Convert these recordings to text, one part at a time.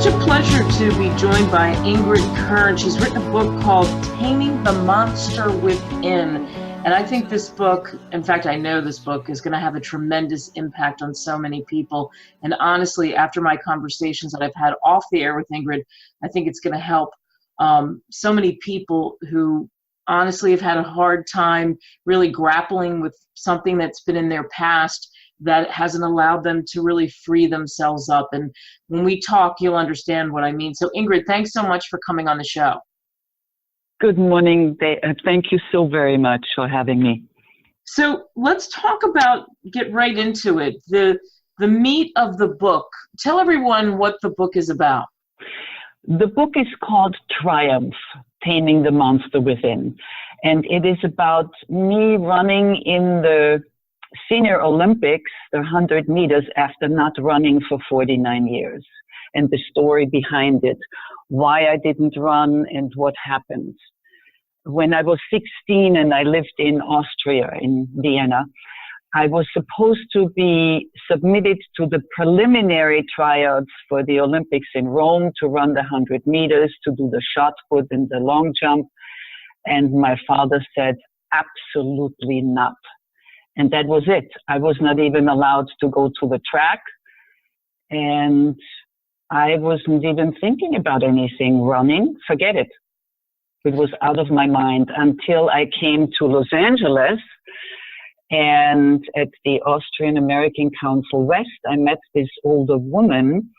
Such a pleasure to be joined by Ingrid Kern. She's written a book called Taming the Monster Within. And I think this book, in fact, I know this book is going to have a tremendous impact on so many people. And honestly, after my conversations that I've had off the air with Ingrid, I think it's going to help so many people who honestly have had a hard time really grappling with something that's been in their past that hasn't allowed them to really free themselves up. And when we talk, you'll understand what I mean. So Ingrid, thanks so much for coming on the show. Good morning. Thank you so very much for having me. So let's talk about, get right into it, the meat of the book. Tell everyone what the book is about. The book is called Triumph, Taming the Monster Within. And it is about me running in the Senior Olympics, the 100 meters, after not running for 49 years. And the story behind it, why I didn't run and what happened. When I was 16 and I lived in Austria, in Vienna, I was supposed to be submitted to the preliminary tryouts for the Olympics in Rome to run the 100 meters, to do the shot put and the long jump. And my father said, absolutely not. And that was it. I was not even allowed to go to the track. And I wasn't even thinking about anything running. Forget it. It was out of my mind until I came to Los Angeles. And at the Austrian American Council West, I met this older woman.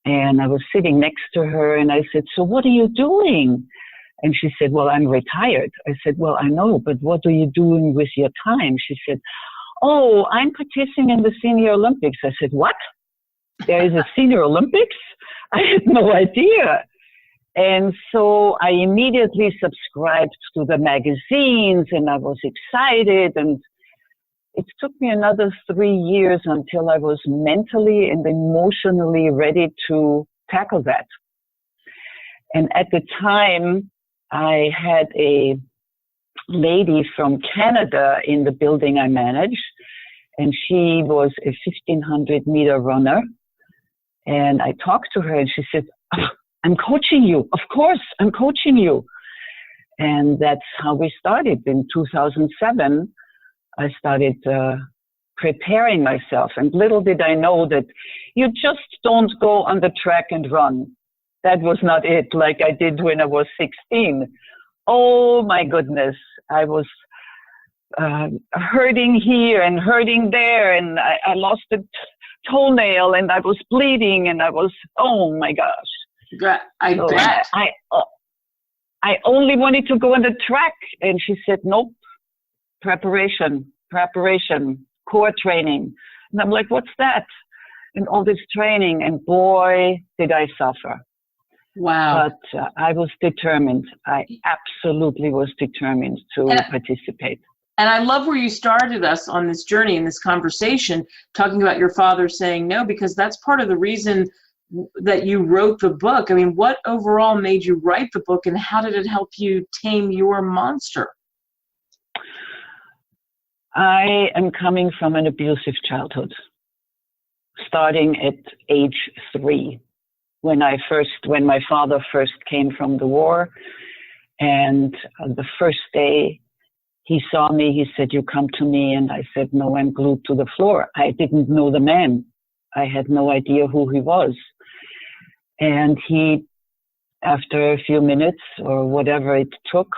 And I was sitting next to her and I said, so what are you doing? And she said, well, I'm retired. I said, well, I know, but what are you doing with your time? She said, oh, I'm participating in the Senior Olympics. I said, what? There is a Senior Olympics? I had no idea. And so I immediately subscribed to the magazines and I was excited. And it took me another 3 years until I was mentally and emotionally ready to tackle that. And at the time, I had a lady from Canada in the building I managed, and she was a 1,500 meter runner. And I talked to her and she said, oh, I'm coaching you. Of course, I'm coaching you. And that's how we started. In 2007, I started preparing myself. And little did I know that you just don't go on the track and run. That was not it, like I did when I was 16. Oh my goodness, I was hurting here and hurting there, and I lost a toenail, and I was bleeding, and I was, oh my gosh. I bet. I only wanted to go on the track, and she said, nope, preparation, core training. And I'm like, what's that? And all this training, and boy, did I suffer. Wow. But I was determined. I absolutely was determined to participate. And I love where you started us on this journey, in this conversation, talking about your father saying no, because that's part of the reason that you wrote the book. I mean, what overall made you write the book, and how did it help you tame your monster? I am coming from an abusive childhood, starting at age 3. When my father first came from the war, and the first day he saw me, he said, you come to me. And I said, no, I'm glued to the floor. I didn't know the man. I had no idea who he was. And he, after a few minutes or whatever it took,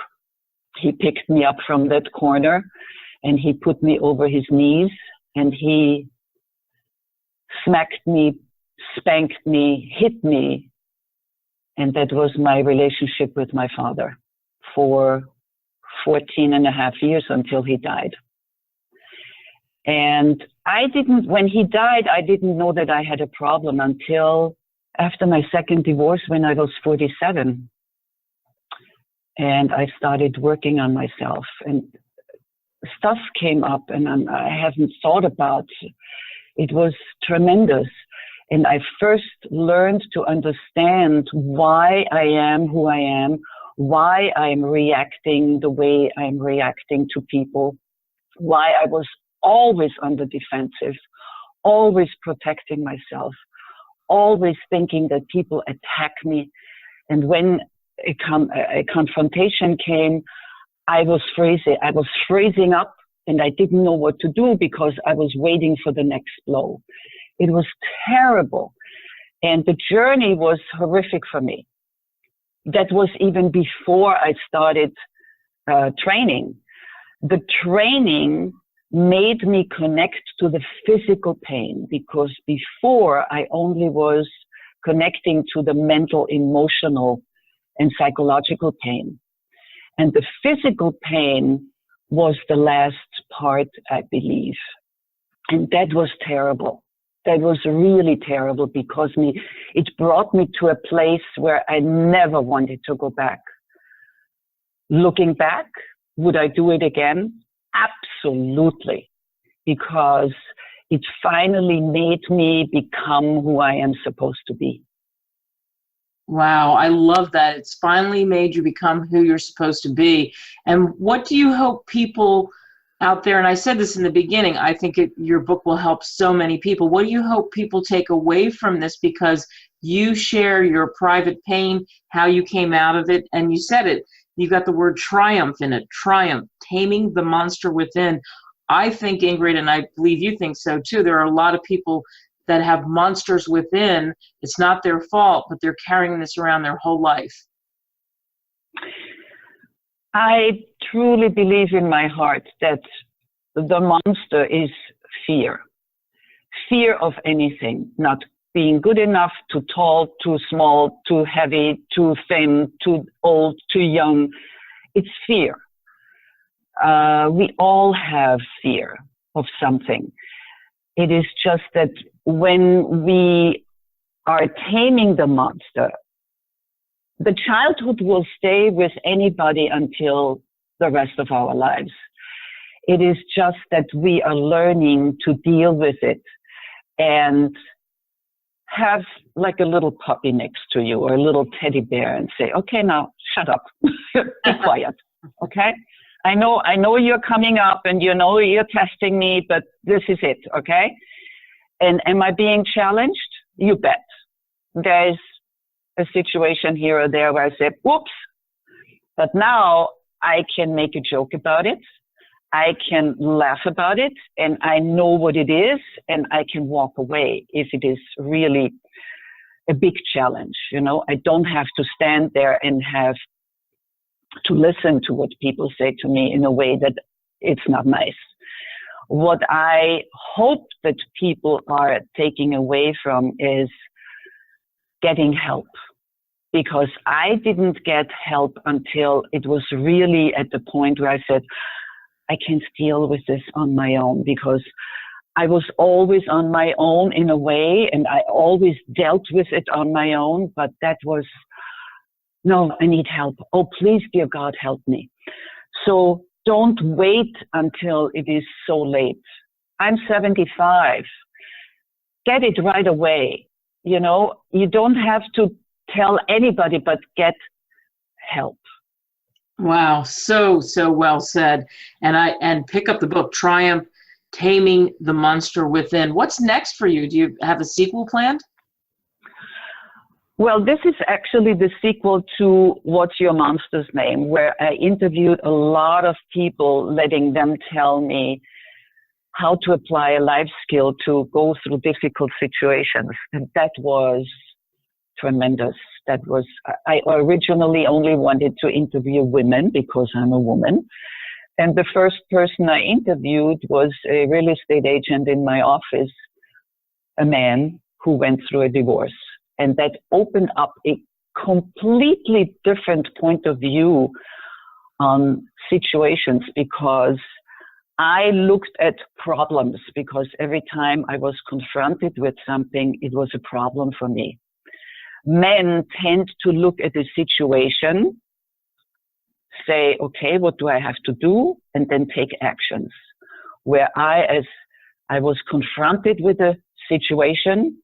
he picked me up from that corner and he put me over his knees and he smacked me, spanked me, hit me. And that was my relationship with my father for 14 and a half years until he died. And when he died, I didn't know that I had a problem until after my second divorce when I was 47. And I started working on myself and stuff came up and I haven't thought about. It was tremendous. And I first learned to understand why I am who I am, why I'm reacting the way I'm reacting to people, why I was always on the defensive, always protecting myself, always thinking that people attack me. And when a confrontation came, I was freezing up, and I didn't know what to do because I was waiting for the next blow. It was terrible. And the journey was horrific for me. That was even before I started training. The training made me connect to the physical pain, because before I only was connecting to the mental, emotional, and psychological pain. And the physical pain was the last part, I believe. And that was terrible. That was really terrible, because it brought me to a place where I never wanted to go back. Looking back, would I do it again? Absolutely. Because it finally made me become who I am supposed to be. Wow, I love that. It's finally made you become who you're supposed to be. And what do you hope people out there, and I said this in the beginning, I think your book will help so many people. What do you hope people take away from this? Because you share your private pain, how you came out of it, and you said it. You got the word triumph in it. Triumph, taming the monster within. I think, Ingrid, and I believe you think so too, there are a lot of people that have monsters within. It's not their fault, but they're carrying this around their whole life. I truly believe in my heart that the monster is fear. Fear of anything, not being good enough, too tall, too small, too heavy, too thin, too old, too young. It's fear. We all have fear of something. It is just that when we are taming the monster, the childhood will stay with anybody until the rest of our lives. It is just that we are learning to deal with it and have like a little puppy next to you or a little teddy bear and say, okay, now shut up, be quiet, okay? I know you're coming up and you know you're testing me, but this is it, okay? And am I being challenged? You bet. There's a situation here or there where I say, whoops, but now I can make a joke about it. I can laugh about it, and I know what it is, and I can walk away if it is really a big challenge. You know, I don't have to stand there and have to listen to what people say to me in a way that it's not nice. What I hope that people are taking away from is getting help, because I didn't get help until it was really at the point where I said, I can't deal with this on my own, because I was always on my own in a way, and I always dealt with it on my own, but that was, no, I need help. Oh, please, dear God, help me. So don't wait until it is so late. I'm 75. Get it right away. You know, you don't have to tell anybody, but get help. Wow, so well said. And pick up the book, Triumph, Taming the Monster Within. What's next for you? Do you have a sequel planned? Well, this is actually the sequel to What's Your Monster's Name, where I interviewed a lot of people, letting them tell me how to apply a life skill to go through difficult situations. And that was tremendous. I originally only wanted to interview women because I'm a woman. And the first person I interviewed was a real estate agent in my office, a man who went through a divorce. And that opened up a completely different point of view on situations, because I looked at problems, because every time I was confronted with something, it was a problem for me. Men tend to look at the situation, say, okay, what do I have to do? And then take actions. Where as I was confronted with a situation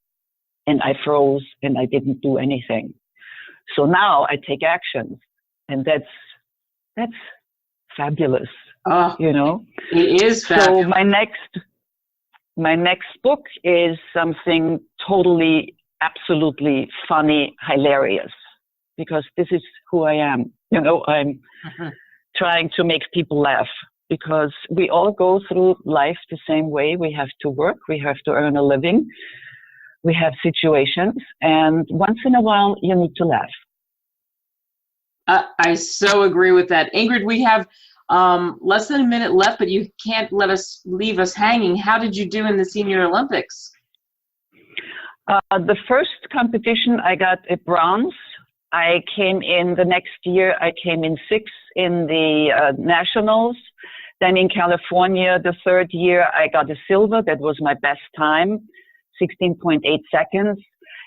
and I froze and I didn't do anything. So now I take actions, and that's fabulous. Oh, you know, it is fabulous. So my next book is something totally absolutely funny, hilarious, because this is who I am. You know, I'm trying to make people laugh, because we all go through life the same way. We have to work, we have to earn a living, we have situations, and once in a while you need to laugh. I so agree with that. Ingrid, we have less than a minute left, but you can't leave us hanging. How did you do in the Senior Olympics? The first competition, I got a bronze. I came in the next year, I came in 6th in the nationals. Then in California, the third year, I got a silver. That was my best time, 16.8 seconds.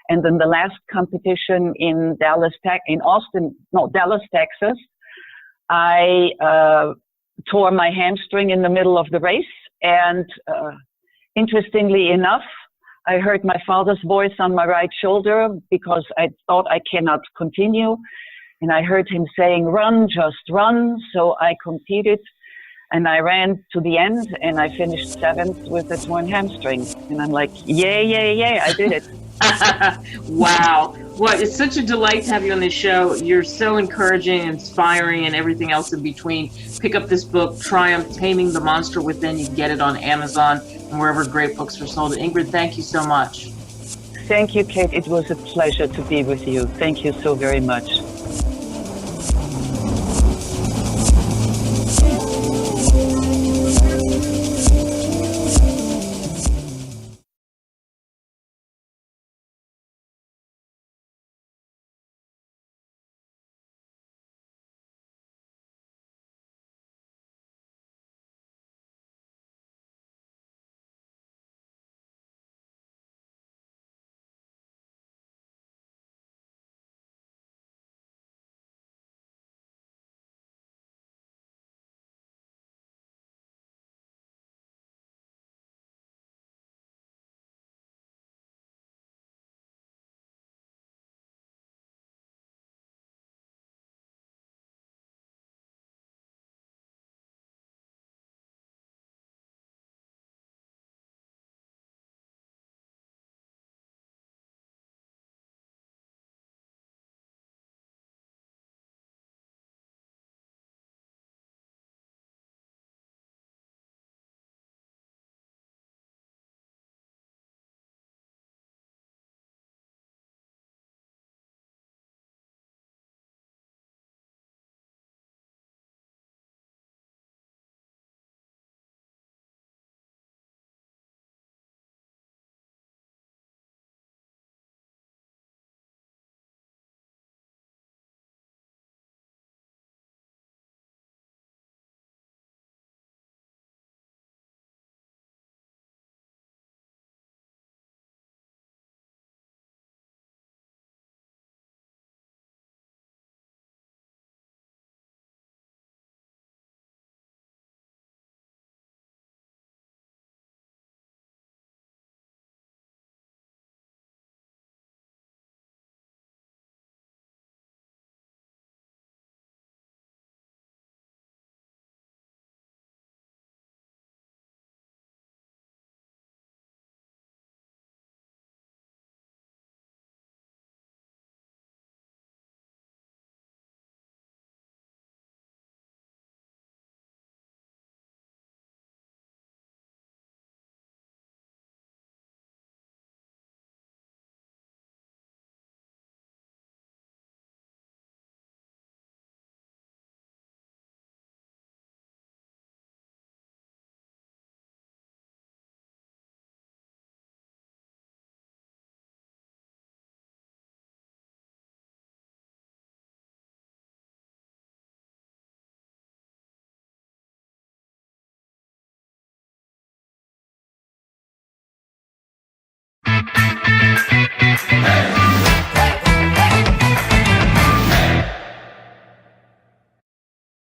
And then the last competition in Dallas, Texas, I tore my hamstring in the middle of the race. And interestingly enough, I heard my father's voice on my right shoulder, because I thought I cannot continue. And I heard him saying, "Run, just run." So I competed and I ran to the end, and I finished 7th with a torn hamstring. And I'm like, yay, I did it. Wow. Well, it's such a delight to have you on this show. You're so encouraging, inspiring, and everything else in between. Pick up this book, Triumph, Taming the Monster Within. You can get it on Amazon and wherever great books are sold. Ingrid, thank you so much. Thank you, Kate. It was a pleasure to be with you. Thank you so very much.